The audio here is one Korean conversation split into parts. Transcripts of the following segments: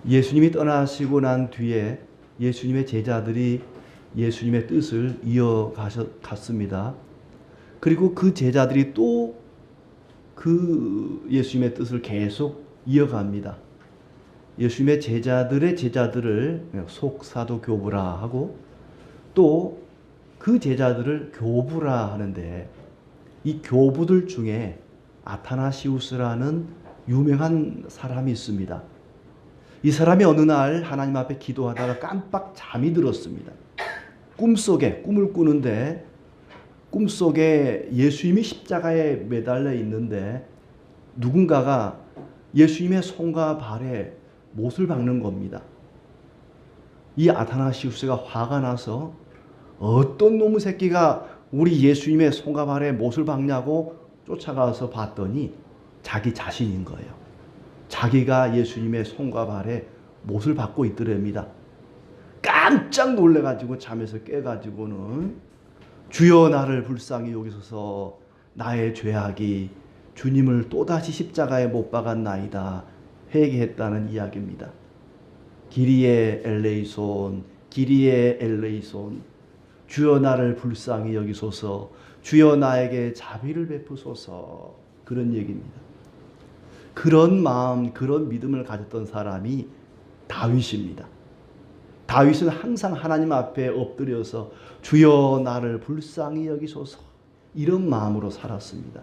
예수님이 떠나시고 난 뒤에 예수님의 제자들이 예수님의 뜻을 이어갔습니다. 그리고 그 제자들이 또 그 예수님의 뜻을 계속 이어갑니다. 예수님의 제자들의 제자들을 속사도 교부라 하고 또 그 제자들을 교부라 하는데, 이 교부들 중에 아타나시우스라는 유명한 사람이 있습니다. 이 사람이 어느 날 하나님 앞에 기도하다가 깜빡 잠이 들었습니다. 꿈을 꾸는데 꿈속에 예수님이 십자가에 매달려 있는데 누군가가 예수님의 손과 발에 못을 박는 겁니다. 이 아타나시우스가 화가 나서 어떤 놈의 새끼가 우리 예수님의 손과 발에 못을 박냐고 쫓아가서 봤더니 자기 자신인 거예요. 자기가 예수님의 손과 발에 못을 박고 있더랍니다. 깜짝 놀래가지고 잠에서 깨가지고는 주여 나를 불쌍히 여기소서, 나의 죄악이 주님을 또다시 십자가에 못 박았나이다 회개했다는 이야기입니다. 기리에 엘레이손, 기리에 엘레이손, 주여 나를 불쌍히 여기소서, 주여 나에게 자비를 베푸소서, 그런 얘기입니다. 그런 마음, 그런 믿음을 가졌던 사람이 다윗입니다. 다윗은 항상 하나님 앞에 엎드려서 주여 나를 불쌍히 여기소서, 이런 마음으로 살았습니다.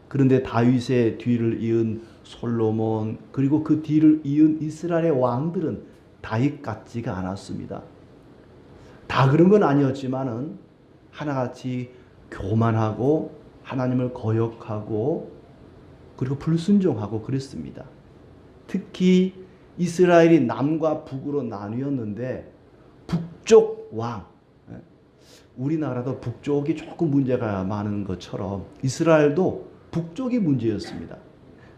그런데 다윗의 뒤를 이은 솔로몬, 그리고 그 뒤를 이은 이스라엘의 왕들은 다윗 같지가 않았습니다. 다 그런 건 아니었지만은 하나같이 교만하고 하나님을 거역하고 그리고 불순종하고 그랬습니다. 특히 이스라엘이 남과 북으로 나뉘었는데 북쪽 왕, 우리나라도 북쪽이 조금 문제가 많은 것처럼 이스라엘도 북쪽이 문제였습니다.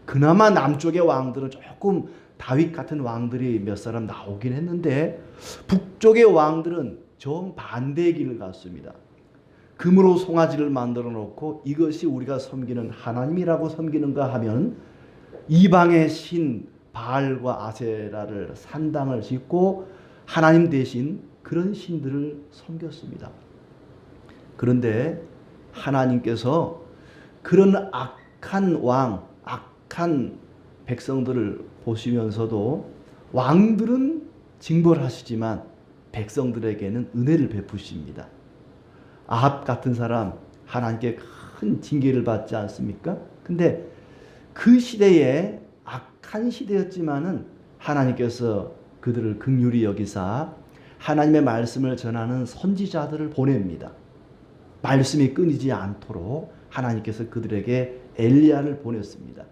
그나마 남쪽의 왕들은 조금 다윗 같은 왕들이 몇 사람 나오긴 했는데 북쪽의 왕들은 정반대의 길을 갔습니다. 금으로 송아지를 만들어 놓고 이것이 우리가 섬기는 하나님이라고 섬기는가 하면 이방의 신 바알과 아세라를 산당을 짓고 하나님 대신 그런 신들을 섬겼습니다. 그런데 하나님께서 그런 악한 왕, 악한 백성들을 보시면서도 왕들은 징벌하시지만 백성들에게는 은혜를 베푸십니다. 아합 같은 사람 하나님께 큰 징계를 받지 않습니까? 근데 그 시대에 악한 시대였지만은 하나님께서 그들을 긍휼히 여기사 하나님의 말씀을 전하는 선지자들을 보냅니다. 말씀이 끊이지 않도록 하나님께서 그들에게 엘리야를 보냈습니다.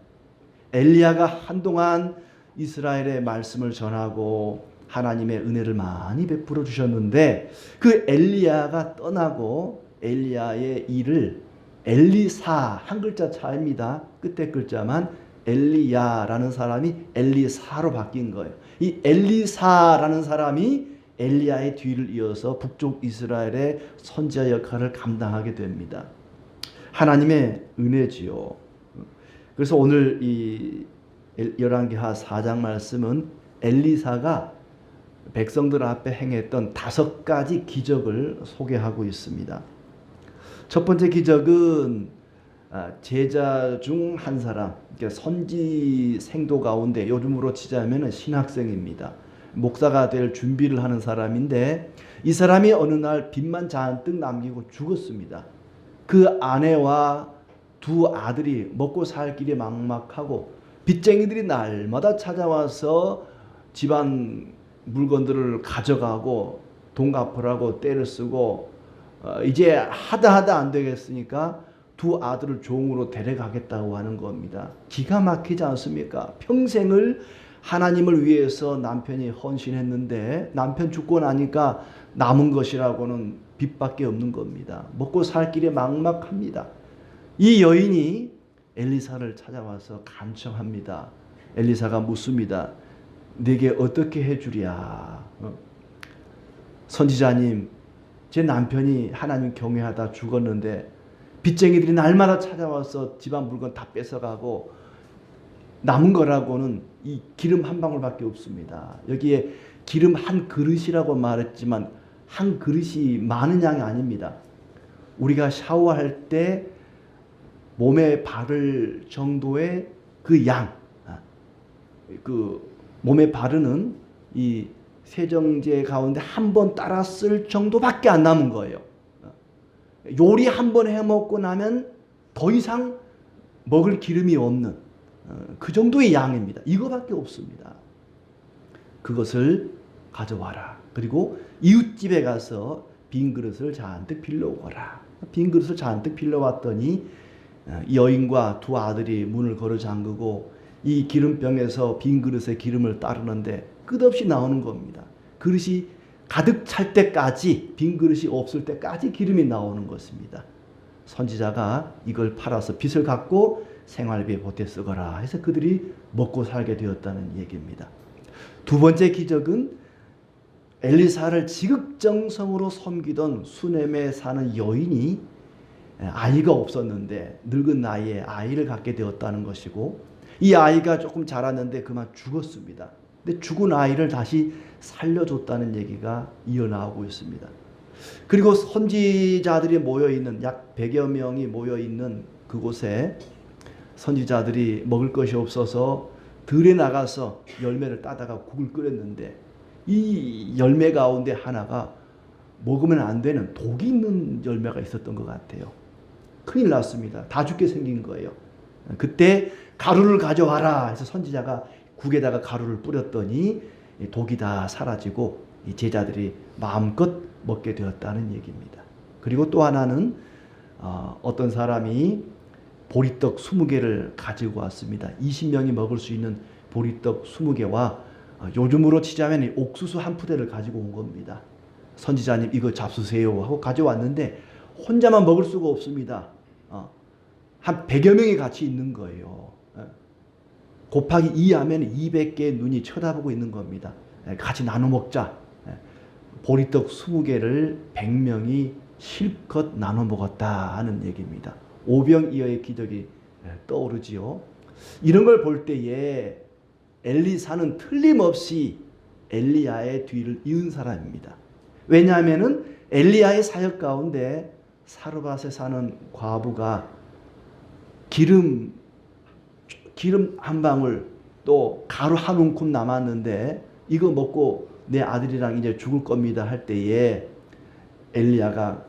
엘리야가 한동안 이스라엘의 말씀을 전하고 하나님의 은혜를 많이 베풀어 주셨는데 그 엘리야가 떠나고 엘리야의 일을 엘리사, 한 글자 차이입니다. 끝에 글자만 엘리야라는 사람이 엘리사로 바뀐 거예요. 이 엘리사라는 사람이 엘리야의 뒤를 이어서 북쪽 이스라엘의 선지자 역할을 감당하게 됩니다. 하나님의 은혜지요. 그래서 오늘 이 열왕기하 4장 말씀은 엘리사가 백성들 앞에 행했던 5가지 기적을 소개하고 있습니다. 첫 번째 기적은 제자 중 한 사람, 선지 생도 가운데 요즘으로 치자면 신학생입니다. 목사가 될 준비를 하는 사람인데 이 사람이 어느 날 빚만 잔뜩 남기고 죽었습니다. 그 아내와 2 아들이 먹고 살 길이 막막하고 빚쟁이들이 날마다 찾아와서 집안 물건들을 가져가고 돈 갚으라고 떼를 쓰고 이제 하다 안 되겠으니까 2 아들을 종으로 데려가겠다고 하는 겁니다. 기가 막히지 않습니까? 평생을 하나님을 위해서 남편이 헌신했는데 남편 죽고 나니까 남은 것이라고는 빚밖에 없는 겁니다. 먹고 살 길이 막막합니다. 이 여인이 엘리사를 찾아와서 간청합니다. 엘리사가 묻습니다. 내게 어떻게 해주랴? 선지자님, 제 남편이 하나님 경외하다 죽었는데 빚쟁이들이 날마다 찾아와서 집안 물건 다 뺏어가고 남은 거라고는 이 기름 한 방울밖에 없습니다. 여기에 기름 한 그릇이라고 말했지만 한 그릇이 많은 양이 아닙니다. 우리가 샤워할 때 몸에 바를 정도의 그 양, 그 몸에 바르는 이 세정제 가운데 한 번 따라 쓸 정도밖에 안 남은 거예요. 요리 한 번 해 먹고 나면 더 이상 먹을 기름이 없는 그 정도의 양입니다. 이거밖에 없습니다. 그것을 가져와라. 그리고 이웃집에 가서 빈 그릇을 잔뜩 빌려오거라. 빈 그릇을 잔뜩 빌려왔더니 여인과 두 아들이 문을 걸어 잠그고 이 기름병에서 빈 그릇에 기름을 따르는데 끝없이 나오는 겁니다. 그릇이 가득 찰 때까지, 빈 그릇이 없을 때까지 기름이 나오는 것입니다. 선지자가 이걸 팔아서 빚을 갚고 생활비에 보태 쓰거라 해서 그들이 먹고 살게 되었다는 얘기입니다. 두 번째 기적은 엘리사를 지극정성으로 섬기던 수넴에 사는 여인이 아이가 없었는데 늙은 나이에 아이를 갖게 되었다는 것이고, 이 아이가 조금 자랐는데 그만 죽었습니다. 근데 죽은 아이를 다시 살려줬다는 얘기가 이어나오고 있습니다. 그리고 선지자들이 모여있는 약 100여 명이 모여있는 그곳에 선지자들이 먹을 것이 없어서 들에 나가서 열매를 따다가 국을 끓였는데 이 열매 가운데 하나가 먹으면 안 되는 독이 있는 열매가 있었던 것 같아요. 큰일 났습니다. 다 죽게 생긴 거예요. 그때 가루를 가져와라 해서 선지자가 국에다가 가루를 뿌렸더니 독이 다 사라지고 제자들이 마음껏 먹게 되었다는 얘기입니다. 그리고 또 하나는 어떤 사람이 보리떡 20개를 가지고 왔습니다. 20명이 먹을 수 있는 보리떡 20개와 요즘으로 치자면 옥수수 한 푸대를 가지고 온 겁니다. 선지자님 이거 잡수세요 하고 가져왔는데 혼자만 먹을 수가 없습니다. 한 100여 명이 같이 있는 거예요. 곱하기 2 하면 200개의 눈이 쳐다보고 있는 겁니다. 같이 나눠 먹자. 보리떡 20개를 100명이 실컷 나눠 먹었다 하는 얘기입니다. 오병이어의 기적이 떠오르지요. 이런 걸 볼 때에 엘리사는 틀림없이 엘리야의 뒤를 이은 사람입니다. 왜냐하면 엘리야의 사역 가운데 사르밧에 사는 과부가 기름 한 방울 또 가루 한 움큼 남았는데 이거 먹고 내 아들이랑 이제 죽을 겁니다 할 때에 엘리야가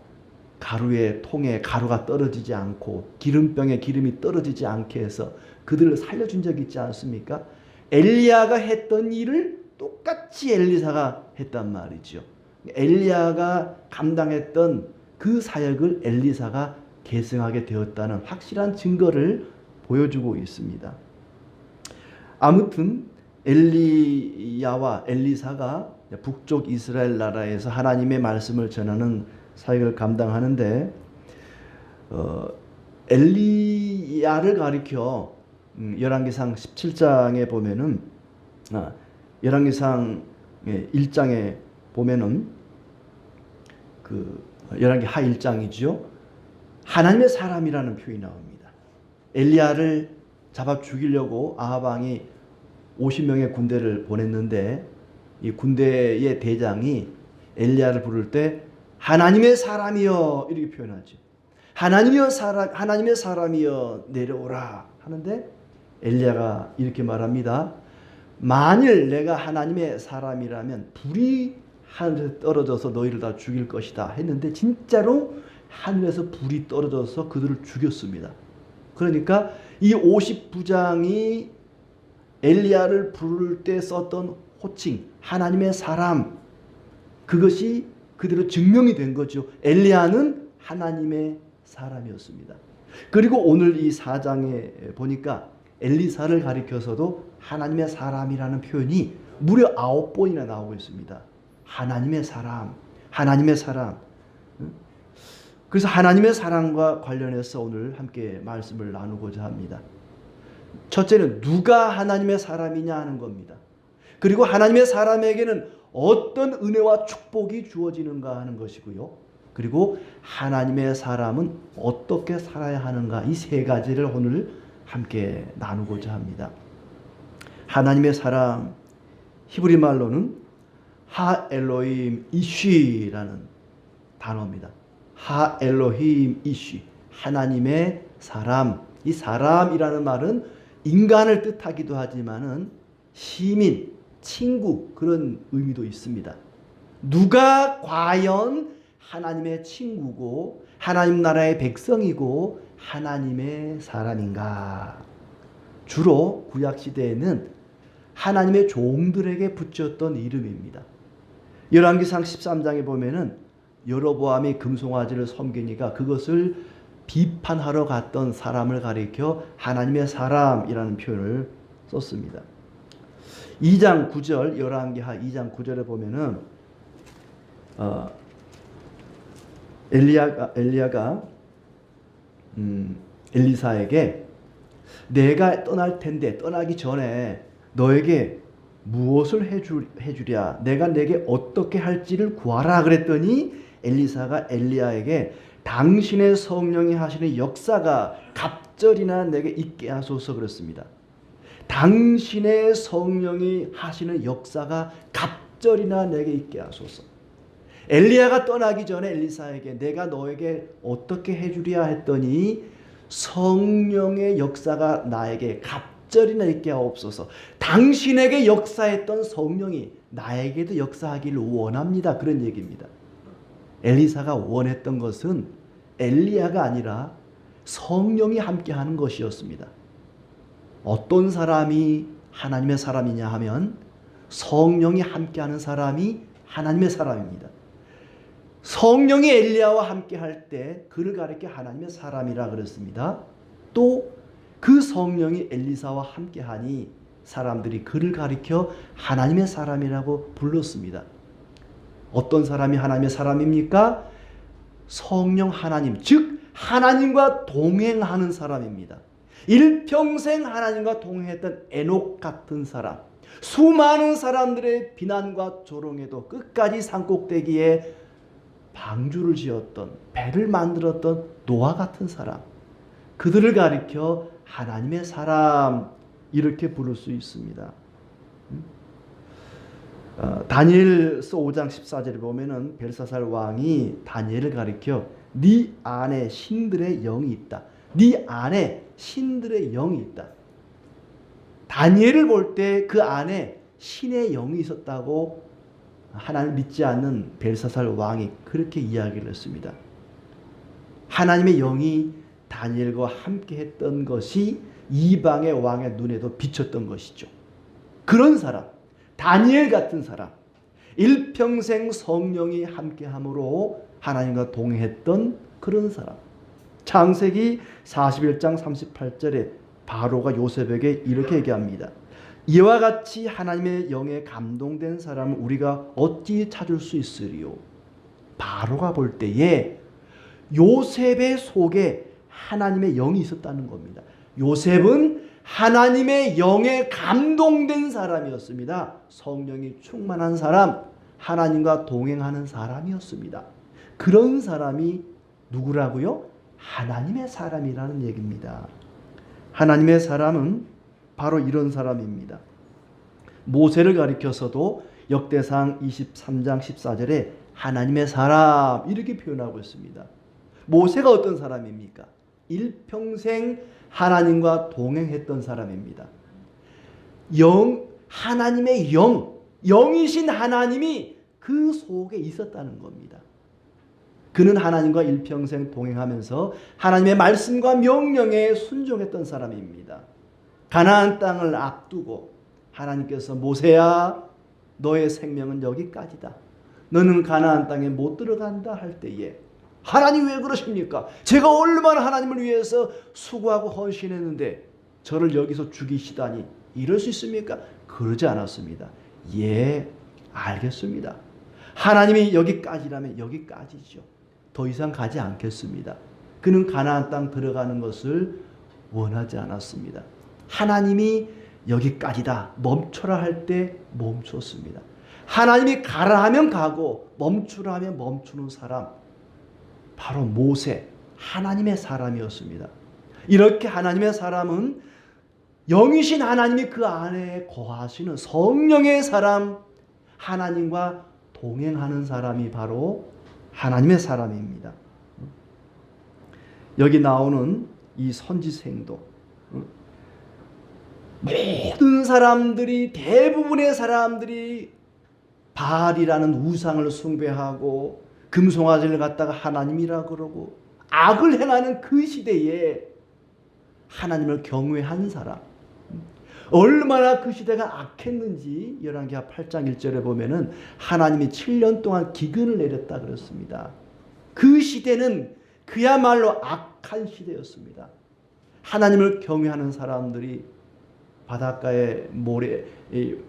가루의 통에 가루가 떨어지지 않고 기름병에 기름이 떨어지지 않게 해서 그들을 살려준 적이 있지 않습니까? 엘리야가 했던 일을 똑같이 엘리사가 했단 말이죠. 엘리야가 감당했던 그 사역을 엘리사가 계승하게 되었다는 확실한 증거를 보여주고 있습니다. 아무튼 엘리야와 엘리사가 북쪽 이스라엘 나라에서 하나님의 말씀을 전하는 사역을 감당하는데 엘리야를 가리켜 열왕기상 17장에 보면은 열왕기상 1장에 보면은 그 열왕기 하 1장이죠. 하나님의 사람이라는 표현이 나옵니다. 엘리야를 잡아 죽이려고 아합 왕이 50명의 군대를 보냈는데 이 군대의 대장이 엘리야를 부를 때 하나님의 사람이여 이렇게 표현하죠. 하나님의 사람이여 내려오라 하는데 엘리야가 이렇게 말합니다. 만일 내가 하나님의 사람이라면 불이 하늘에서 떨어져서 너희를 다 죽일 것이다 했는데 진짜로 하늘에서 불이 떨어져서 그들을 죽였습니다. 그러니까 이 50부장이 엘리야를 부를 때 썼던 호칭 하나님의 사람, 그것이 그대로 증명이 된 거죠. 엘리야는 하나님의 사람이었습니다. 그리고 오늘 이 4장에 보니까 엘리사를 가리켜서도 하나님의 사람이라는 표현이 무려 9번이나 나오고 있습니다. 하나님의 사람, 하나님의 사람. 그래서 하나님의 사랑과 관련해서 오늘 함께 말씀을 나누고자 합니다. 첫째는 누가 하나님의 사람이냐 하는 겁니다. 그리고 하나님의 사람에게는 어떤 은혜와 축복이 주어지는가 하는 것이고요. 그리고 하나님의 사람은 어떻게 살아야 하는가, 이 세 가지를 오늘 함께 나누고자 합니다. 하나님의 사람, 히브리 말로는 하엘로힘 이쉬라는 단어입니다. 하엘로힘 이쉬, 하나님의 사람. 이 사람이라는 말은 인간을 뜻하기도 하지만은 시민, 친구 그런 의미도 있습니다. 누가 과연 하나님의 친구고 하나님 나라의 백성이고 하나님의 사람인가? 주로 구약 시대에는 하나님의 종들에게 붙였던 이름입니다. 열왕기상 13장에 보면은 여로보암이 금송아지를 섬기니까 그것을 비판하러 갔던 사람을 가리켜 하나님의 사람이라는 표현을 썼습니다. 2장 9절 열왕기하 2장 9절에 보면은 엘리야가 엘리사에게 내가 떠날 텐데 떠나기 전에 너에게 무엇을 해주랴? 내가 내게 어떻게 할지를 구하라 그랬더니 엘리사가 엘리야에게 당신의 성령이 하시는 역사가 갑절이나 내게 있게 하소서 그랬습니다. 당신의 성령이 하시는 역사가 갑절이나 내게 있게 하소서. 엘리야가 떠나기 전에 엘리사에게 내가 너에게 어떻게 해주랴 했더니 성령의 역사가 나에게 갑절이나 있게 하옵소서. 당신에게 역사했던 성령이 나에게도 역사하기를 원합니다. 그런 얘기입니다. 엘리사가 원했던 것은 엘리야가 아니라 성령이 함께하는 것이었습니다. 어떤 사람이 하나님의 사람이냐 하면 성령이 함께하는 사람이 하나님의 사람입니다. 성령이 엘리야와 함께할 때 그를 가리켜 하나님의 사람이라 그랬습니다. 또 그 성령이 엘리사와 함께하니 사람들이 그를 가리켜 하나님의 사람이라고 불렀습니다. 어떤 사람이 하나님의 사람입니까? 성령 하나님, 즉 하나님과 동행하는 사람입니다. 일평생 하나님과 동행했던 에녹 같은 사람, 수많은 사람들의 비난과 조롱에도 끝까지 산꼭대기에 방주를 지었던, 배를 만들었던 노아 같은 사람, 그들을 가리켜 하나님의 사람 이렇게 부를 수 있습니다. 다니엘서 5장 14절에 보면은 벨사살 왕이 다니엘을 가리켜 네 안에 신들의 영이 있다. 네 안에 신들의 영이 있다. 다니엘을 볼 때 그 안에 신의 영이 있었다고 하나님을 믿지 않는 벨사살 왕이 그렇게 이야기를 했습니다. 하나님의 영이 다니엘과 함께 했던 것이 이방의 왕의 눈에도 비쳤던 것이죠. 그런 사람, 다니엘 같은 사람, 일평생 성령이 함께함으로 하나님과 동행했던 그런 사람. 창세기 41장 38절에 바로가 요셉에게 이렇게 얘기합니다. 이와 같이 하나님의 영에 감동된 사람을 우리가 어찌 찾을 수 있으리요? 바로가 볼 때에 요셉의 속에 하나님의 영이 있었다는 겁니다. 요셉은 하나님의 영에 감동된 사람이었습니다. 성령이 충만한 사람, 하나님과 동행하는 사람이었습니다. 그런 사람이 누구라고요? 하나님의 사람이라는 얘기입니다. 하나님의 사람은 바로 이런 사람입니다. 모세를 가리켜서도 역대상 23장 14절에 하나님의 사람 이렇게 표현하고 있습니다. 모세가 어떤 사람입니까? 일평생 하나님과 동행했던 사람입니다. 하나님의 영이신 하나님이 그 속에 있었다는 겁니다. 그는 하나님과 일평생 동행하면서 하나님의 말씀과 명령에 순종했던 사람입니다. 가나안 땅을 앞두고 하나님께서 모세야 너의 생명은 여기까지다. 너는 가나안 땅에 못 들어간다 할 때에 하나님 왜 그러십니까? 제가 얼마나 하나님을 위해서 수고하고 헌신했는데 저를 여기서 죽이시다니 이럴 수 있습니까? 그러지 않았습니다. 예, 알겠습니다. 하나님이 여기까지라면 여기까지죠. 더 이상 가지 않겠습니다. 그는 가나안 땅 들어가는 것을 원하지 않았습니다. 하나님이 여기까지다 멈춰라 할 때 멈췄습니다. 하나님이 가라 하면 가고 멈추라 하면 멈추는 사람, 바로 모세, 하나님의 사람이었습니다. 이렇게 하나님의 사람은 영이신 하나님이 그 안에 거하시는 성령의 사람, 하나님과 동행하는 사람이 바로 하나님의 사람입니다. 여기 나오는 이 선지생도 모든 사람들이, 대부분의 사람들이 바알이라는 우상을 숭배하고 금송아지를 갖다가 하나님이라 그러고 악을 행하는 그 시대에 하나님을 경외한 사람, 얼마나 그 시대가 악했는지 열왕기하 8장 1절에 보면은 하나님이 7년 동안 기근을 내렸다 그랬습니다. 그 시대는 그야말로 악한 시대였습니다. 하나님을 경외하는 사람들이 바닷가의 모래,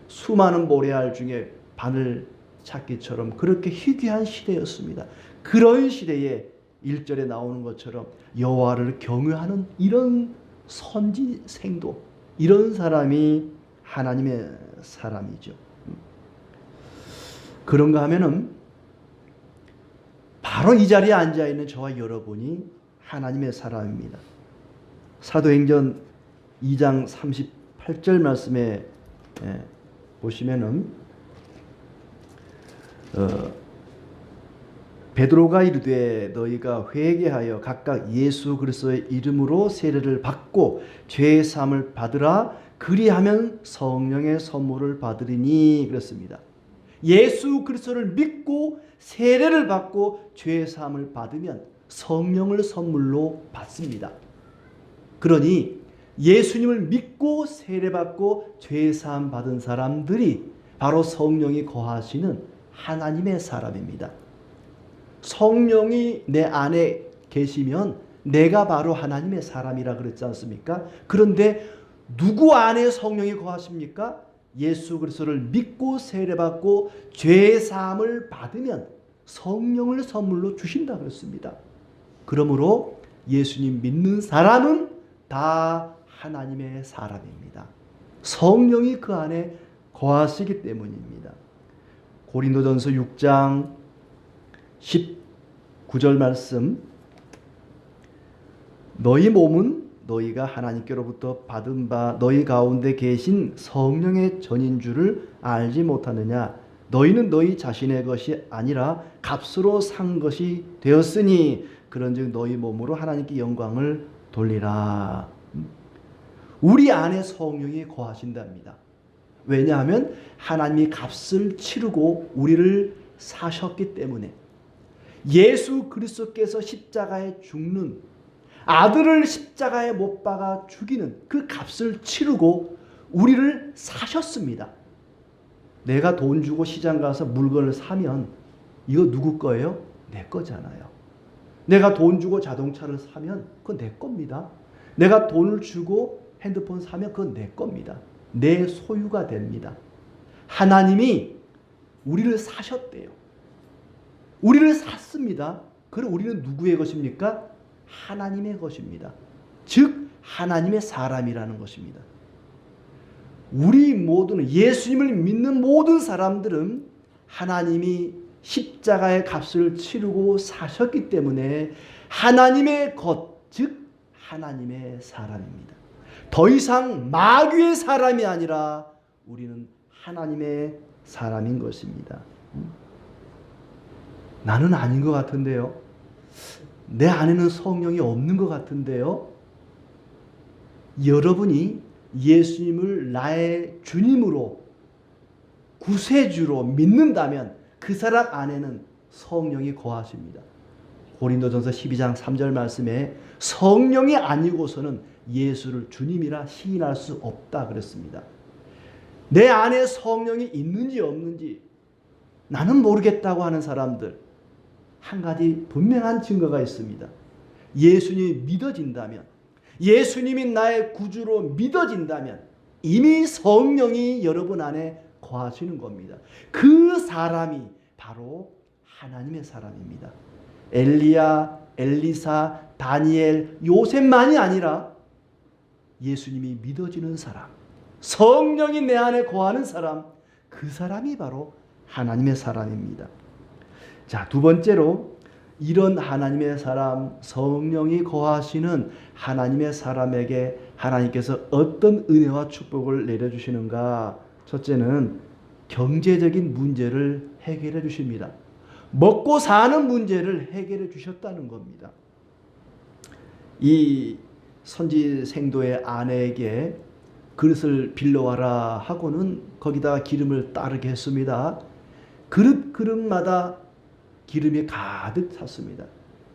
수많은 모래알 중에 바늘 찾기처럼 그렇게 희귀한 시대였습니다. 그런 시대에 1절에 나오는 것처럼 여호와를 경외하는 이런 선지생도, 이런 사람이 하나님의 사람이죠. 그런가 하면은 바로 이 자리에 앉아있는 저와 여러분이 하나님의 사람입니다. 사도행전 2장 38절 말씀에 보시면은 베드로가 이르되 너희가 회개하여 각각 예수 그리스도의 이름으로 세례를 받고 죄 사함을 받으라. 그리하면 성령의 선물을 받으리니 그랬습니다. 예수 그리스도를 믿고 세례를 받고 죄 사함을 받으면 성령을 선물로 받습니다. 그러니 예수님을 믿고 세례 받고 죄 사함 받은 사람들이 바로 성령이 거하시는 하나님의 사람입니다. 성령이 내 안에 계시면 내가 바로 하나님의 사람이라 그랬지 않습니까? 그런데 누구 안에 성령이 거하십니까? 예수 그리스도를 믿고 세례받고 죄 사함을 받으면 성령을 선물로 주신다 그랬습니다. 그러므로 예수님 믿는 사람은 다 하나님의 사람입니다. 성령이 그 안에 거하시기 때문입니다. 고린도전서 6장 19절 말씀, 너희 몸은 너희가 하나님께로부터 받은 바 너희 가운데 계신 성령의 전인 줄을 알지 못하느냐. 너희는 너희 자신의 것이 아니라 값으로 산 것이 되었으니 그런즉 너희 몸으로 하나님께 영광을 돌리라. 우리 안에 성령이 거하신답니다. 왜냐하면 하나님이 값을 치르고 우리를 사셨기 때문에, 예수 그리스도께서 십자가에 죽는, 아들을 십자가에 못 박아 죽이는 그 값을 치르고 우리를 사셨습니다. 내가 돈 주고 시장 가서 물건을 사면 이거 누구 거예요? 내 거잖아요. 내가 돈 주고 자동차를 사면 그건 내 겁니다. 내가 돈을 주고 핸드폰 사면 그건 내 겁니다. 내 소유가 됩니다. 하나님이 우리를 사셨대요. 우리를 샀습니다. 그럼 우리는 누구의 것입니까? 하나님의 것입니다. 즉 하나님의 사람이라는 것입니다. 우리 모두는, 예수님을 믿는 모든 사람들은 하나님이 십자가의 값을 치르고 사셨기 때문에 하나님의 것, 즉 하나님의 사람입니다. 더 이상 마귀의 사람이 아니라 우리는 하나님의 사람인 것입니다. 나는 아닌 것 같은데요. 내 안에는 성령이 없는 것 같은데요. 여러분이 예수님을 나의 주님으로, 구세주로 믿는다면 그 사람 안에는 성령이 거하십니다. 고린도전서 12장 3절 말씀에 성령이 아니고서는 예수를 주님이라 시인할 수 없다 그랬습니다. 내 안에 성령이 있는지 없는지 나는 모르겠다고 하는 사람들, 한 가지 분명한 증거가 있습니다. 예수님이 믿어진다면, 예수님이 나의 구주로 믿어진다면 이미 성령이 여러분 안에 거하시는 겁니다. 그 사람이 바로 하나님의 사람입니다. 엘리야, 엘리사, 다니엘, 요셉만이 아니라 예수님이 믿어지는 사람, 성령이 내 안에 거하는 사람, 그 사람이 바로 하나님의 사람입니다. 자, 두 번째로 이런 하나님의 사람, 성령이 거하시는 하나님의 사람에게 하나님께서 어떤 은혜와 축복을 내려주시는가? 첫째는 경제적인 문제를 해결해 주십니다. 먹고 사는 문제를 해결해 주셨다는 겁니다. 이 선지 생도의 아내에게 그릇을 빌려와라 하고는 거기다가 기름을 따르게 했습니다. 그릇마다 기름이 가득 찼습니다.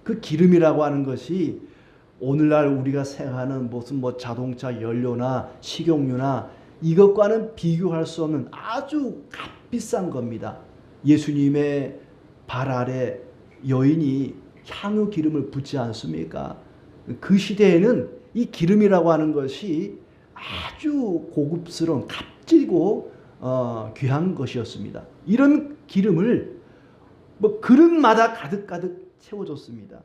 그 기름이라고 하는 것이 오늘날 우리가 생각하는 무슨 자동차 연료나 식용유나 이것과는 비교할 수 없는 아주 값비싼 겁니다. 예수님의 발 아래 여인이 향유 기름을 붓지 않습니까? 그 시대에는 이 기름이라고 하는 것이 아주 고급스러운 값지고 귀한 것이었습니다. 이런 기름을 그릇마다 가득가득 채워줬습니다.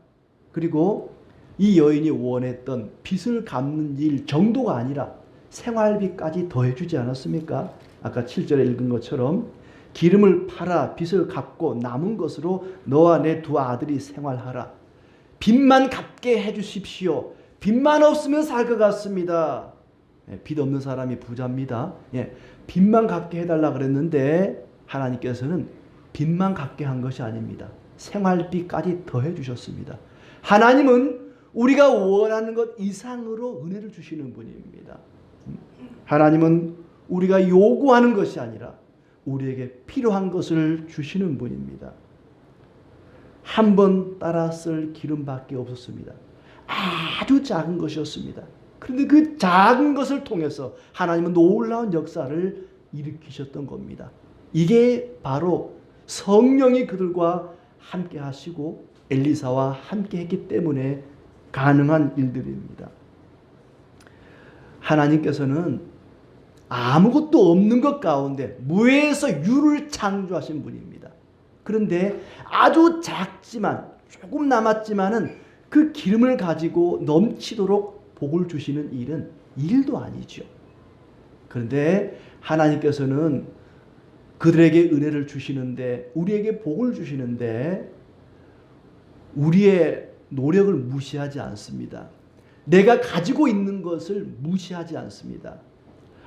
그리고 이 여인이 원했던 빚을 갚는 일 정도가 아니라 생활비까지 더해주지 않았습니까? 아까 7절에 읽은 것처럼 기름을 팔아 빚을 갚고 남은 것으로 너와 내 두 아들이 생활하라. 빚만 갚게 해주십시오. 빚만 없으면 살 것 같습니다. 빚 없는 사람이 부자입니다. 빚만 갚게 해달라 그랬는데 하나님께서는 빚만 갚게 한 것이 아닙니다. 생활비까지 더해 주셨습니다. 하나님은 우리가 원하는 것 이상으로 은혜를 주시는 분입니다. 하나님은 우리가 요구하는 것이 아니라 우리에게 필요한 것을 주시는 분입니다. 한 번 따라 쓸 기름밖에 없었습니다. 아주 작은 것이었습니다. 그런데 그 작은 것을 통해서 하나님은 놀라운 역사를 일으키셨던 겁니다. 이게 바로 성령이 그들과 함께 하시고 엘리사와 함께 했기 때문에 가능한 일들입니다. 하나님께서는 아무것도 없는 것 가운데 무에서 유를 창조하신 분입니다. 그런데 아주 작지만 조금 남았지만은 그 기름을 가지고 넘치도록 복을 주시는 일은 일도 아니죠. 그런데 하나님께서는 그들에게 은혜를 주시는데 우리에게 복을 주시는데 우리의 노력을 무시하지 않습니다. 내가 가지고 있는 것을 무시하지 않습니다.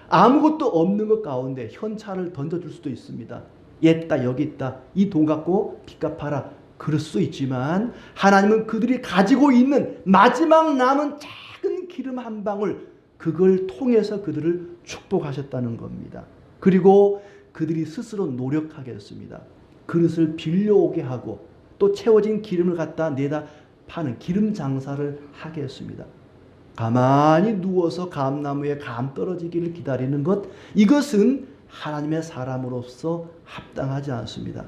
아무것도 없는 것 가운데 현찰을 던져줄 수도 있습니다. 얘다 여기 있다. 이 돈 갖고 빚 갚아라. 그럴 수 있지만 하나님은 그들이 가지고 있는 마지막 남은 작은 기름 한 방울 그걸 통해서 그들을 축복하셨다는 겁니다. 그리고 그들이 스스로 노력하게 했습니다. 그릇을 빌려오게 하고 또 채워진 기름을 갖다 내다 파는 기름 장사를 하게 했습니다. 가만히 누워서 감나무에 감 떨어지기를 기다리는 것 이것은 하나님의 사람으로서 합당하지 않습니다.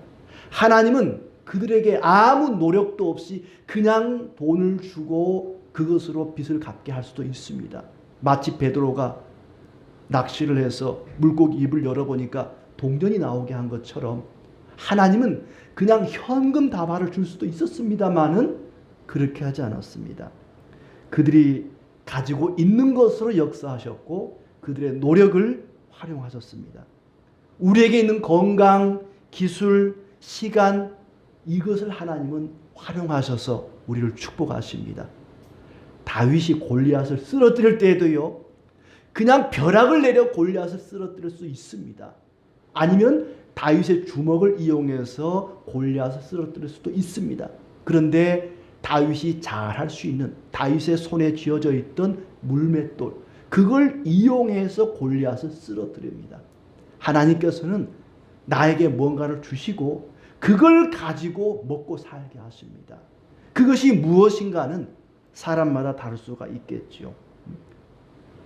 하나님은 그들에게 아무 노력도 없이 그냥 돈을 주고 그것으로 빚을 갚게 할 수도 있습니다. 마치 베드로가 낚시를 해서 물고기 입을 열어보니까 동전이 나오게 한 것처럼 하나님은 그냥 현금 다발을 줄 수도 있었습니다마는 그렇게 하지 않았습니다. 그들이 가지고 있는 것으로 역사하셨고 그들의 노력을 활용하셨습니다. 우리에게 있는 건강, 기술, 시간 이것을 하나님은 활용하셔서 우리를 축복하십니다. 다윗이 골리앗을 쓰러뜨릴 때에도요. 그냥 벼락을 내려 골리앗을 쓰러뜨릴 수 있습니다. 아니면 다윗의 주먹을 이용해서 골리앗을 쓰러뜨릴 수도 있습니다. 그런데 다윗이 잘할 수 있는 다윗의 손에 쥐어져 있던 물맷돌 그걸 이용해서 골리앗을 쓰러뜨립니다. 하나님께서는 나에게 뭔가를 주시고 그걸 가지고 먹고 살게 하십니다. 그것이 무엇인가는 사람마다 다를 수가 있겠죠.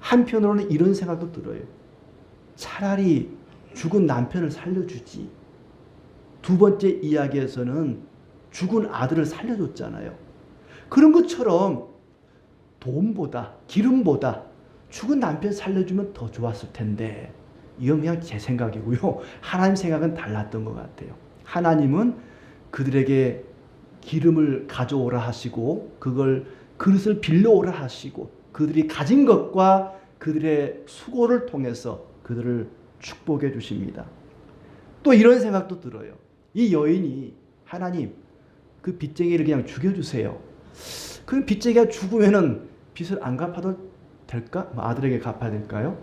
한편으로는 이런 생각도 들어요. 차라리 죽은 남편을 살려주지. 두 번째 이야기에서는 죽은 아들을 살려줬잖아요. 그런 것처럼 돈보다 기름보다 죽은 남편 살려주면 더 좋았을 텐데 이건 그냥 제 생각이고요. 하나님 생각은 달랐던 것 같아요. 하나님은 그들에게 기름을 가져오라 하시고 그걸 그릇을 빌려오라 하시고 그들이 가진 것과 그들의 수고를 통해서 그들을 축복해 주십니다. 또 이런 생각도 들어요. 이 여인이 하나님 그 빚쟁이를 그냥 죽여주세요. 그 빚쟁이가 죽으면은 빚을 안 갚아도 될까? 아들에게 갚아야 될까요?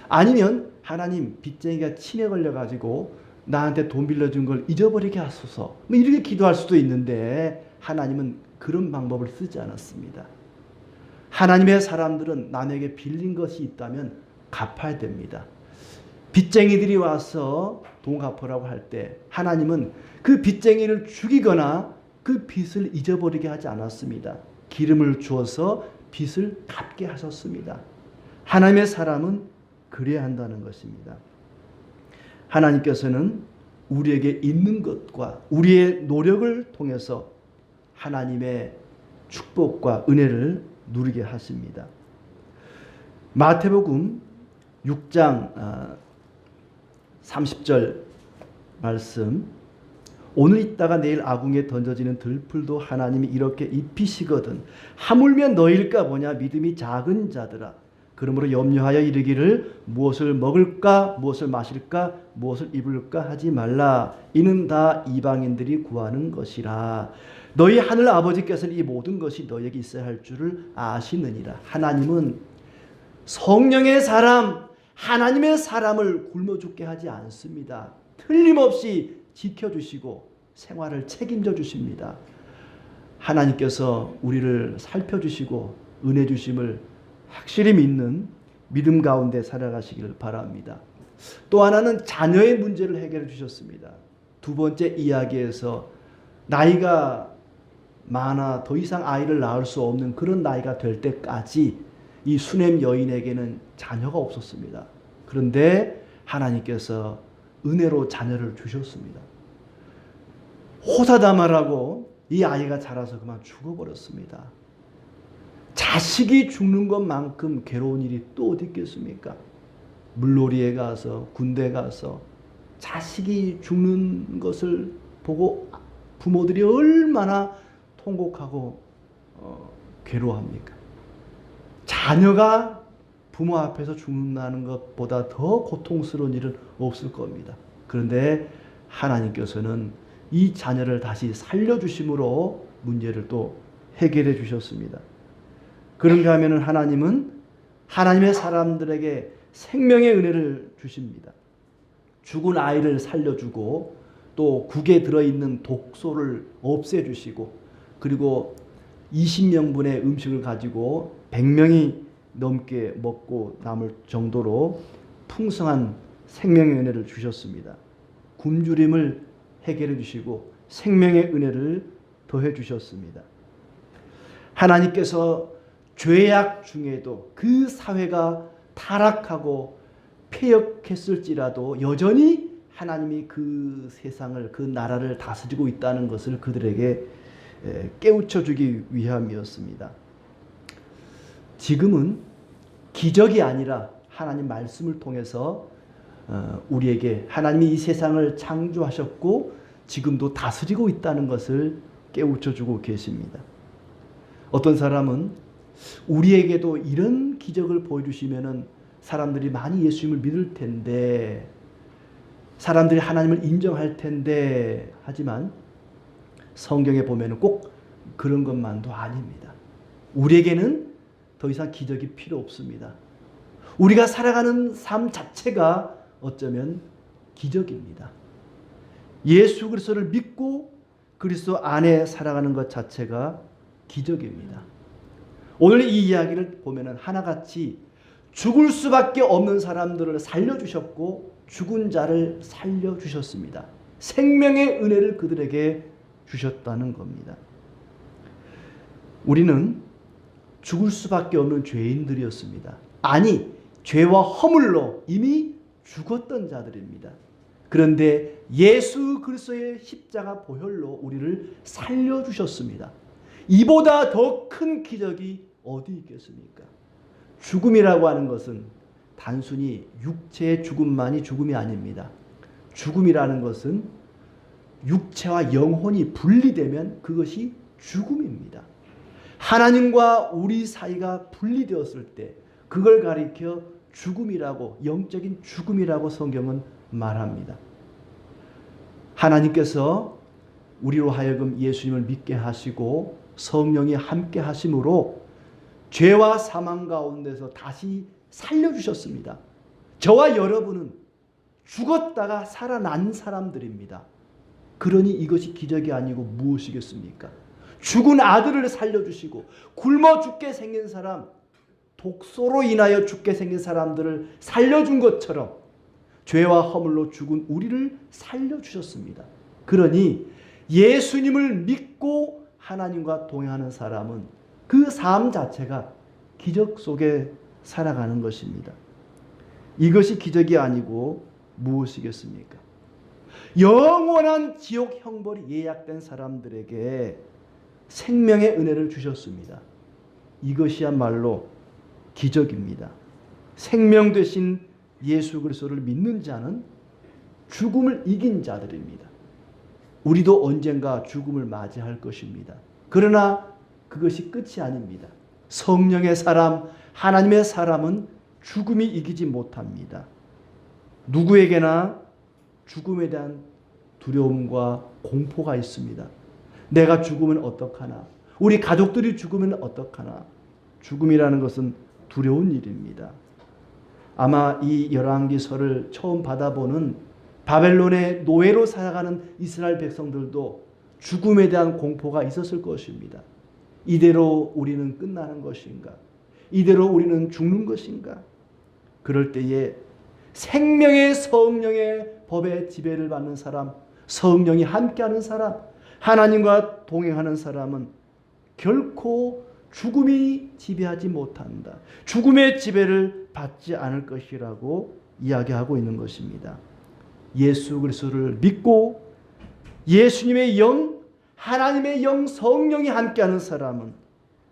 아니면 하나님, 빚쟁이가 침에 걸려가지고 나한테 돈 빌려준 걸 잊어버리게 하소서. 이렇게 기도할 수도 있는데 하나님은 그런 방법을 쓰지 않았습니다. 하나님의 사람들은 남에게 빌린 것이 있다면 갚아야 됩니다. 빚쟁이들이 와서 돈 갚으라고 할 때 하나님은 그 빚쟁이를 죽이거나 그 빚을 잊어버리게 하지 않았습니다. 기름을 주어서 빚을 갚게 하셨습니다. 하나님의 사람은 그래야 한다는 것입니다. 하나님께서는 우리에게 있는 것과 우리의 노력을 통해서 하나님의 축복과 은혜를 누리게 하십니다. 마태복음 6장 30절 말씀, 오늘 있다가 내일 아궁이에 던져지는 들풀도 하나님이 이렇게 입히시거든 하물며 너일까 보냐 믿음이 작은 자들아. 그러므로 염려하여 이르기를 무엇을 먹을까 무엇을 마실까 무엇을 입을까 하지 말라. 이는 다 이방인들이 구하는 것이라. 너희 하늘 아버지께서는 이 모든 것이 너에게 있어야 할 줄을 아시느니라. 하나님은 성령의 사람, 하나님의 사람을 굶어 죽게 하지 않습니다. 틀림없이 지켜주시고 생활을 책임져 주십니다. 하나님께서 우리를 살펴주시고 은혜 주심을 확실히 믿는 믿음 가운데 살아가시기를 바랍니다. 또 하나는 자녀의 문제를 해결해 주셨습니다. 두 번째 이야기에서 나이가 많아 더 이상 아이를 낳을 수 없는 그런 나이가 될 때까지 이 수넴 여인에게는 자녀가 없었습니다. 그런데 하나님께서 은혜로 자녀를 주셨습니다. 호사다마라고 이 아이가 자라서 그만 죽어버렸습니다. 자식이 죽는 것만큼 괴로운 일이 또 어디 있겠습니까? 물놀이에 가서 군대 가서 자식이 죽는 것을 보고 부모들이 얼마나 통곡하고 괴로워합니까? 자녀가 부모 앞에서 죽는다는 것보다 더 고통스러운 일은 없을 겁니다. 그런데 하나님께서는 이 자녀를 다시 살려주심으로 문제를 또 해결해 주셨습니다. 그런가 하면 하나님은 하나님의 사람들에게 생명의 은혜를 주십니다. 죽은 아이를 살려주고 또 국에 들어있는 독소를 없애주시고 그리고 20명분의 음식을 가지고 100명이 넘게 먹고 남을 정도로 풍성한 생명의 은혜를 주셨습니다. 굶주림을 해결해 주시고 생명의 은혜를 더해 주셨습니다. 하나님께서 죄악 중에도 그 사회가 타락하고 폐역했을지라도 여전히 하나님이 그 세상을 그 나라를 다스리고 있다는 것을 그들에게 깨우쳐 주기 위함이었습니다. 지금은 기적이 아니라 하나님 말씀을 통해서 우리에게 하나님이 이 세상을 창조하셨고 지금도 다스리고 있다는 것을 깨우쳐 주고 계십니다. 어떤 사람은 우리에게도 이런 기적을 보여주시면은 사람들이 많이 예수님을 믿을 텐데, 사람들이 하나님을 인정할 텐데, 하지만 성경에 보면은 꼭 그런 것만도 아닙니다. 우리에게는 더 이상 기적이 필요 없습니다. 우리가 살아가는 삶 자체가 어쩌면 기적입니다. 예수 그리스도를 믿고 그리스도 안에 살아가는 것 자체가 기적입니다. 오늘 이 이야기를 보면은 하나같이 죽을 수밖에 없는 사람들을 살려주셨고 죽은 자를 살려주셨습니다. 생명의 은혜를 그들에게 주셨다는 겁니다. 우리는 죽을 수밖에 없는 죄인들이었습니다. 아니, 죄와 허물로 이미 죽었던 자들입니다. 그런데 예수 그리스도의 십자가 보혈로 우리를 살려주셨습니다. 이보다 더 큰 기적이 어디 있겠습니까? 죽음이라고 하는 것은 단순히 육체의 죽음만이 죽음이 아닙니다. 죽음이라는 것은 육체와 영혼이 분리되면 그것이 죽음입니다. 하나님과 우리 사이가 분리되었을 때 그걸 가리켜 죽음이라고, 영적인 죽음이라고 성경은 말합니다. 하나님께서 우리로 하여금 예수님을 믿게 하시고 성령이 함께 하심으로 죄와 사망 가운데서 다시 살려주셨습니다. 저와 여러분은 죽었다가 살아난 사람들입니다. 그러니 이것이 기적이 아니고 무엇이겠습니까? 죽은 아들을 살려주시고 굶어 죽게 생긴 사람, 독소로 인하여 죽게 생긴 사람들을 살려준 것처럼 죄와 허물로 죽은 우리를 살려주셨습니다. 그러니 예수님을 믿고 하나님과 동행하는 사람은 그 삶 자체가 기적 속에 살아가는 것입니다. 이것이 기적이 아니고 무엇이겠습니까? 영원한 지옥 형벌이 예약된 사람들에게 생명의 은혜를 주셨습니다. 이것이야말로 기적입니다. 생명 되신 예수 그리스도를 믿는 자는 죽음을 이긴 자들입니다. 우리도 언젠가 죽음을 맞이할 것입니다. 그러나 그것이 끝이 아닙니다. 성령의 사람, 하나님의 사람은 죽음이 이기지 못합니다. 누구에게나 죽음에 대한 두려움과 공포가 있습니다. 내가 죽으면 어떡하나? 우리 가족들이 죽으면 어떡하나? 죽음이라는 것은 두려운 일입니다. 아마 이 열왕기서를 처음 받아보는 바벨론의 노예로 살아가는 이스라엘 백성들도 죽음에 대한 공포가 있었을 것입니다. 이대로 우리는 끝나는 것인가? 이대로 우리는 죽는 것인가? 그럴 때에 생명의 성령의 법의 지배를 받는 사람, 성령이 함께하는 사람, 하나님과 동행하는 사람은 결코 죽음이 지배하지 못한다. 죽음의 지배를 받지 않을 것이라고 이야기하고 있는 것입니다. 예수 그리스도를 믿고 예수님의 영, 하나님의 영, 성령이 함께하는 사람은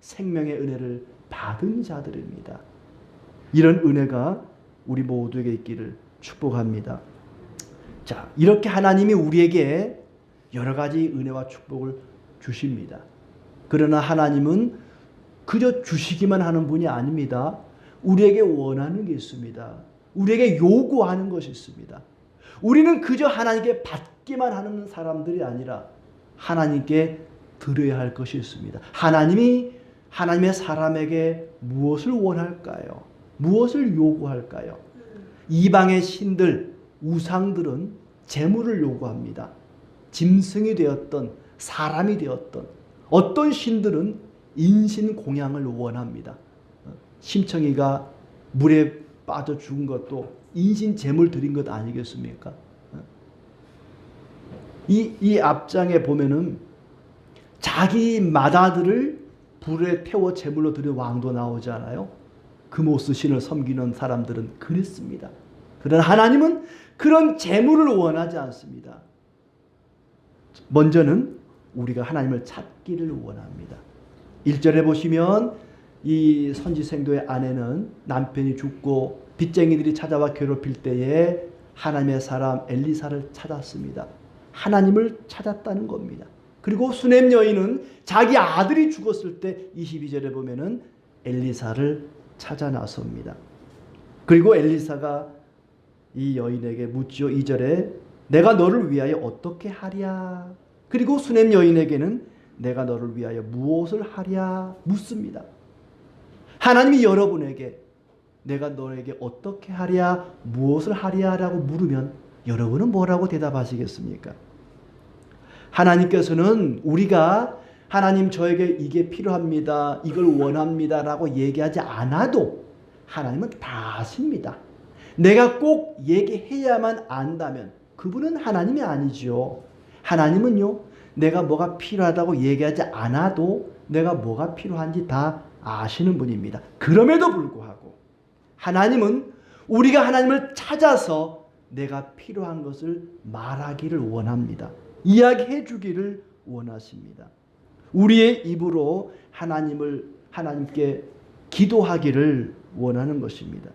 생명의 은혜를 받은 자들입니다. 이런 은혜가 우리 모두에게 있기를 축복합니다. 자, 이렇게 하나님이 우리에게 여러 가지 은혜와 축복을 주십니다. 그러나 하나님은 그저 주시기만 하는 분이 아닙니다. 우리에게 원하는 게 있습니다. 우리에게 요구하는 것이 있습니다. 우리는 그저 하나님께 받기만 하는 사람들이 아니라 하나님께 드려야 할 것이 있습니다. 하나님이 하나님의 사람에게 무엇을 원할까요? 무엇을 요구할까요? 이방의 신들, 우상들은 재물을 요구합니다. 짐승이 되었던 사람이 되었던 어떤 신들은 인신공양을 원합니다. 심청이가 물에 빠져 죽은 것도 인신 제물 드린 것 아니겠습니까? 이 앞장에 보면은 자기 맏아들을 불에 태워 제물로 드린 왕도 나오잖아요. 금오스 신을 섬기는 사람들은 그랬습니다. 그러나 하나님은 그런 제물을 원하지 않습니다. 먼저는 우리가 하나님을 찾기를 원합니다. 1절에 보시면 이 선지생도의 아내는 남편이 죽고 빚쟁이들이 찾아와 괴롭힐 때에 하나님의 사람 엘리사를 찾았습니다. 하나님을 찾았다는 겁니다. 그리고 수넴 여인은 자기 아들이 죽었을 때 22절에 보면은 엘리사를 찾아 나섭니다. 그리고 엘리사가 이 여인에게 묻지요. 2절에 내가 너를 위하여 어떻게 하랴? 그리고 수넴 여인에게는 내가 너를 위하여 무엇을 하랴? 묻습니다. 하나님이 여러분에게 내가 너에게 어떻게 하랴? 무엇을 하랴? 라고 물으면 여러분은 뭐라고 대답하시겠습니까? 하나님께서는 우리가 하나님 저에게 이게 필요합니다. 이걸 원합니다. 라고 얘기하지 않아도 하나님은 다 아십니다. 내가 꼭 얘기해야만 안다면 그분은 하나님이 아니죠. 하나님은요, 내가 뭐가 필요하다고 얘기하지 않아도 내가 뭐가 필요한지 다 아시는 분입니다. 그럼에도 불구하고 하나님은 우리가 하나님을 찾아서 내가 필요한 것을 말하기를 원합니다. 이야기해 주기를 원하십니다. 우리의 입으로 하나님께 기도하기를 원하는 것입니다.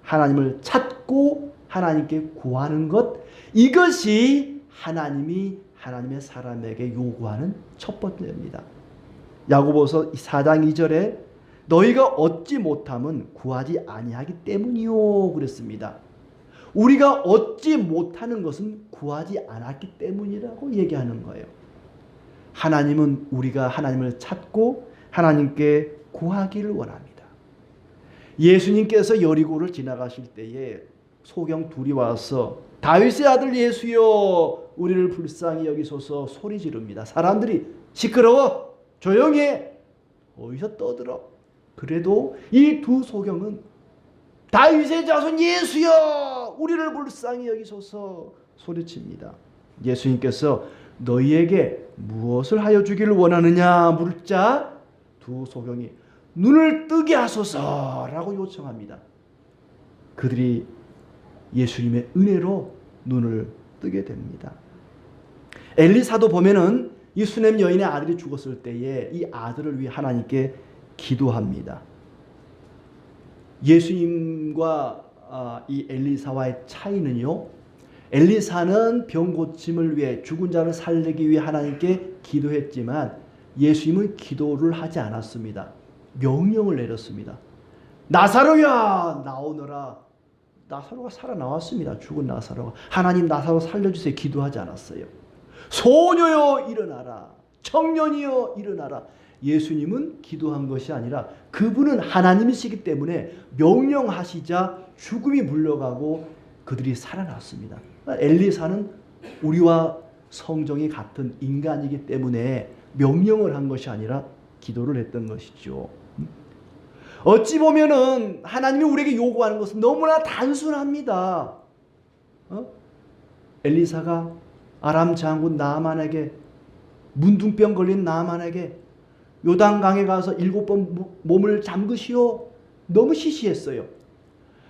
하나님을 찾고 하나님께 구하는 것, 이것이 하나님이 하나님의 사람에게 요구하는 첫 번째입니다. 야고보서 4장 2절에 너희가 얻지 못함은 구하지 아니하기 때문이요 그랬습니다. 우리가 얻지 못하는 것은 구하지 않았기 때문이라고 얘기하는 거예요. 하나님은 우리가 하나님을 찾고 하나님께 구하기를 원합니다. 예수님께서 여리고를 지나가실 때에 소경 둘이 와서 다윗의 아들 예수여 우리를 불쌍히 여기소서 소리 지릅니다. 사람들이 시끄러워 조용히 해 어디서 떠들어. 그래도 이 두 소경은 다윗의 자손 예수여 우리를 불쌍히 여기소서 소리칩니다. 예수님께서 너희에게 무엇을 하여 주기를 원하느냐 물자 두 소경이 눈을 뜨게 하소서라고 요청합니다. 그들이 예수님의 은혜로 눈을 뜨게 됩니다. 엘리사도 보면은 이 수넴 여인의 아들이 죽었을 때에 이 아들을 위해 하나님께 기도합니다. 예수님과 이 엘리사와의 차이는요, 엘리사는 병 고침을 위해 죽은 자를 살리기 위해 하나님께 기도했지만 예수님은 기도를 하지 않았습니다. 명령을 내렸습니다. 나사로야 나오너라. 나사로가 살아나왔습니다. 죽은 나사로가. 하나님 나사로 살려주세요. 기도하지 않았어요. 소녀여 일어나라. 청년이여 일어나라. 예수님은 기도한 것이 아니라 그분은 하나님이시기 때문에 명령하시자 죽음이 물러가고 그들이 살아났습니다. 엘리사는 우리와 성정이 같은 인간이기 때문에 명령을 한 것이 아니라 기도를 했던 것이죠. 어찌 보면은 하나님이 우리에게 요구하는 것은 너무나 단순합니다. 엘리사가 아람 장군 나아만에게 문둥병 걸린 나아만에게 요단강에 가서 7번 몸을 잠그시오. 너무 시시했어요.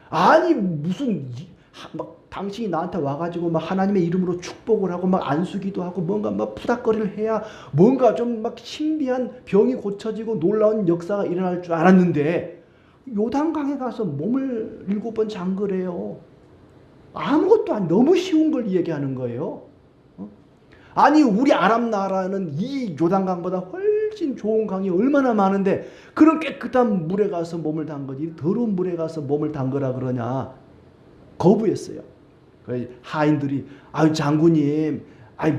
아니 무슨 막 당신이 나한테 와가지고 막 하나님의 이름으로 축복을 하고 막 안수기도 하고 뭔가 막 푸닥거리를 해야 뭔가 좀 막 신비한 병이 고쳐지고 놀라운 역사가 일어날 줄 알았는데 요단강에 가서 몸을 7번 잠그래요. 아무것도 아니 너무 쉬운 걸 얘기하는 거예요. 아니 우리 아람 나라는 이 요단강보다 훨씬 좋은 강이 얼마나 많은데 그런 깨끗한 물에 가서 몸을 담그지 더러운 물에 가서 몸을 담그라 그러냐. 거부했어요. 하인들이 아유 장군님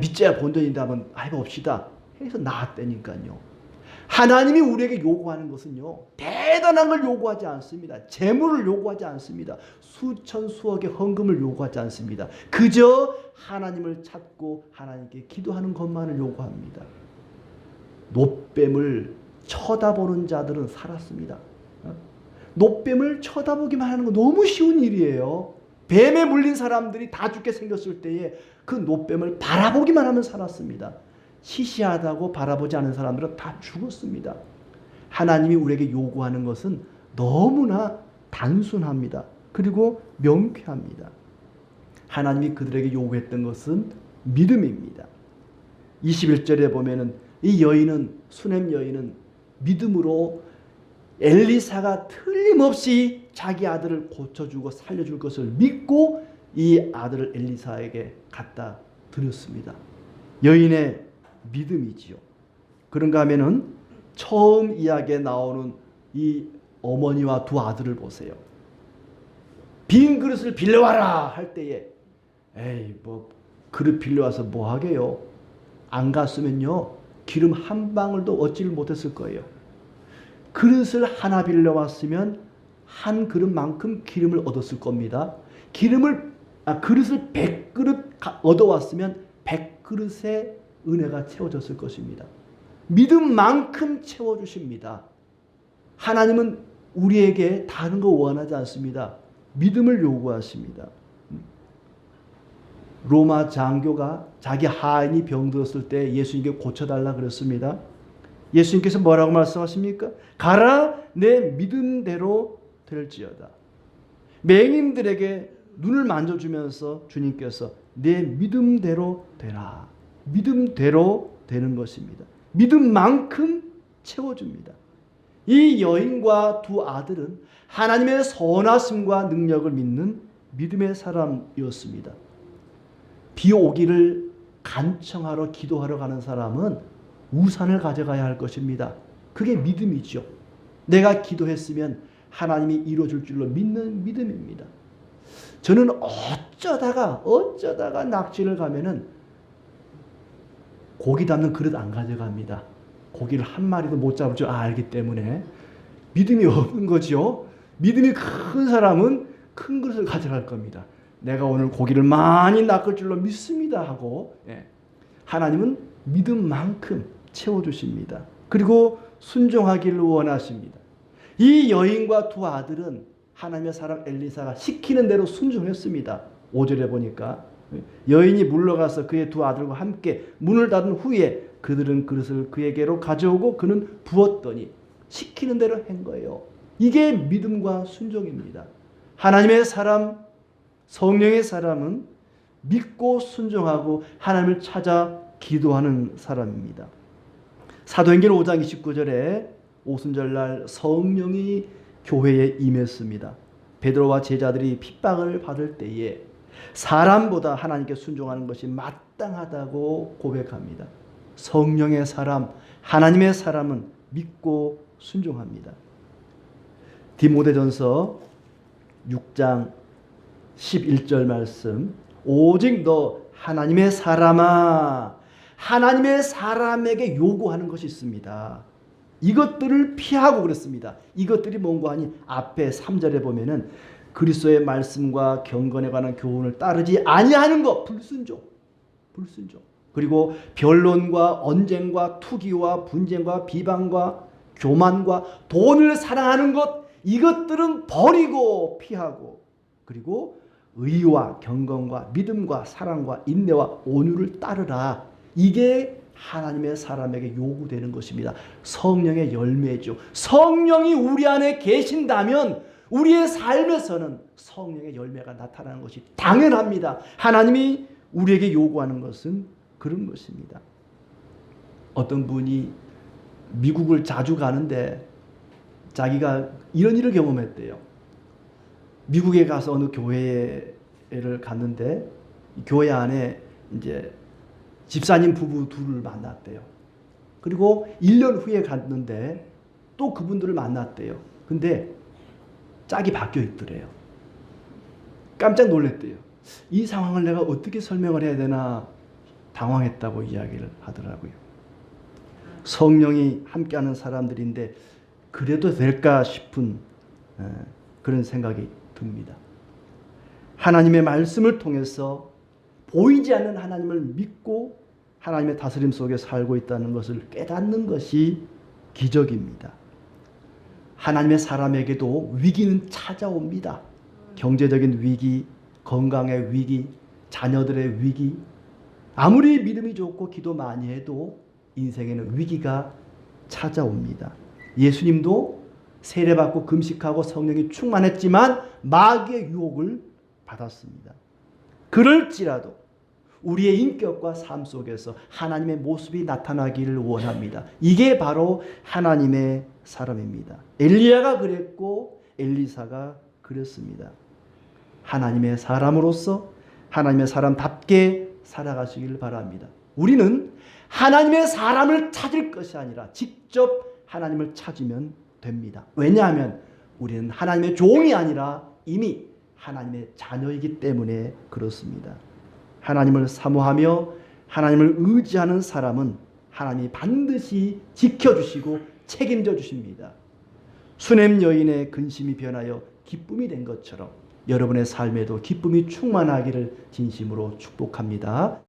믿자야 본전인데 한번 해봅시다 해서 나왔다니까요. 하나님이 우리에게 요구하는 것은요 대단한 걸 요구하지 않습니다. 재물을 요구하지 않습니다. 수천 수억의 헌금을 요구하지 않습니다. 그저 하나님을 찾고 하나님께 기도하는 것만을 요구합니다. 놋뱀을 쳐다보는 자들은 살았습니다. 놋뱀을 쳐다보기만 하는 거 너무 쉬운 일이에요. 뱀에 물린 사람들이 다 죽게 생겼을 때에 그 놋뱀을 바라보기만 하면 살았습니다. 시시하다고 바라보지 않은 사람들은 다 죽었습니다. 하나님이 우리에게 요구하는 것은 너무나 단순합니다. 그리고 명쾌합니다. 하나님이 그들에게 요구했던 것은 믿음입니다. 21절에 보면은 이 여인은 수넴 여인은 믿음으로 엘리사가 틀림없이 자기 아들을 고쳐주고 살려줄 것을 믿고 이 아들을 엘리사에게 갖다 드렸습니다. 여인의 믿음이지요. 그런가 하면은 처음 이야기에 나오는 이 어머니와 두 아들을 보세요. 빈 그릇을 빌려와라 할 때에 에이 뭐 그릇 빌려와서 뭐 하게요. 안 갔으면요 기름 한 방울도 얻지를 못했을 거예요. 그릇을 하나 빌려왔으면 한 그릇만큼 기름을 얻었을 겁니다. 그릇을 100그릇 얻어왔으면 100그릇의 은혜가 채워졌을 것입니다. 믿음만큼 채워주십니다. 하나님은 우리에게 다른 거 원하지 않습니다. 믿음을 요구하십니다. 로마 장교가 자기 하인이 병들었을 때 예수님께 고쳐달라 그랬습니다. 예수님께서 뭐라고 말씀하십니까? 가라 내 믿음대로 될지어다. 맹인들에게 눈을 만져주면서 주님께서 내 믿음대로 되라. 믿음대로 되는 것입니다. 믿음만큼 채워줍니다. 이 여인과 두 아들은 하나님의 선하심과 능력을 믿는 믿음의 사람이었습니다. 비 오기를 간청하러 기도하러 가는 사람은 우산을 가져가야 할 것입니다. 그게 믿음이죠. 내가 기도했으면 하나님이 이루어줄 줄로 믿는 믿음입니다. 저는 어쩌다가 낚시를 가면은 고기 담는 그릇 안 가져갑니다. 고기를 한 마리도 못 잡을 줄 알기 때문에 믿음이 없는 거죠. 믿음이 큰 사람은 큰 그릇을 가져갈 겁니다. 내가 오늘 고기를 많이 낚을 줄로 믿습니다 하고 하나님은 믿음만큼 채워주십니다. 그리고 순종하기를 원하십니다. 이 여인과 두 아들은 하나님의 사람 엘리사가 시키는 대로 순종했습니다. 5절에 보니까 여인이 물러가서 그의 두 아들과 함께 문을 닫은 후에 그들은 그릇을 그에게로 가져오고 그는 부었더니 시키는 대로 한 거예요. 이게 믿음과 순종입니다. 하나님의 사람, 성령의 사람은 믿고 순종하고 하나님을 찾아 기도하는 사람입니다. 사도행전 5장 29절에 오순절날 성령이 교회에 임했습니다. 베드로와 제자들이 핍박을 받을 때에 사람보다 하나님께 순종하는 것이 마땅하다고 고백합니다. 성령의 사람, 하나님의 사람은 믿고 순종합니다. 디모데전서 6장 11절 말씀, 오직 너 하나님의 사람아, 하나님의 사람에게 요구하는 것이 있습니다. 이것들을 피하고 그랬습니다. 이것들이 뭔가 하니 앞에 3절에 보면은 그리스도의 말씀과 경건에 관한 교훈을 따르지 아니하는 것, 불순종. 그리고 변론과 언쟁과 투기와 분쟁과 비방과 교만과 돈을 사랑하는 것, 이것들은 버리고 피하고, 그리고 의와 경건과 믿음과 사랑과 인내와 온유를 따르라. 이게 하나님의 사람에게 요구되는 것입니다. 성령의 열매죠. 성령이 우리 안에 계신다면 우리의 삶에서는 성령의 열매가 나타나는 것이 당연합니다. 하나님이 우리에게 요구하는 것은 그런 것입니다. 어떤 분이 미국을 자주 가는데 자기가 이런 일을 경험했대요. 미국에 가서 어느 교회를 갔는데 교회 안에 이제 집사님 부부 둘을 만났대요. 그리고 1년 후에 갔는데 또 그분들을 만났대요. 근데 짝이 바뀌어 있더래요. 깜짝 놀랐대요. 이 상황을 내가 어떻게 설명을 해야 되나 당황했다고 이야기를 하더라고요. 성령이 함께하는 사람들인데 그래도 될까 싶은 그런 생각이 듭니다. 하나님의 말씀을 통해서 보이지 않는 하나님을 믿고 하나님의 다스림 속에 살고 있다는 것을 깨닫는 것이 기적입니다. 하나님의 사람에게도 위기는 찾아옵니다. 경제적인 위기, 건강의 위기, 자녀들의 위기, 아무리 믿음이 좋고 기도 많이 해도 인생에는 위기가 찾아옵니다. 예수님도 세례받고 금식하고 성령이 충만했지만 마귀의 유혹을 받았습니다. 그럴지라도 우리의 인격과 삶 속에서 하나님의 모습이 나타나기를 원합니다. 이게 바로 하나님의 사람입니다. 엘리야가 그랬고 엘리사가 그랬습니다. 하나님의 사람으로서 하나님의 사람답게 살아가시길 바랍니다. 우리는 하나님의 사람을 찾을 것이 아니라 직접 하나님을 찾으면 됩니다. 왜냐하면 우리는 하나님의 종이 아니라 이미 하나님의 자녀이기 때문에 그렇습니다. 하나님을 사모하며 하나님을 의지하는 사람은 하나님이 반드시 지켜주시고 책임져 주십니다. 수냄 여인의 근심이 변하여 기쁨이 된 것처럼 여러분의 삶에도 기쁨이 충만하기를 진심으로 축복합니다.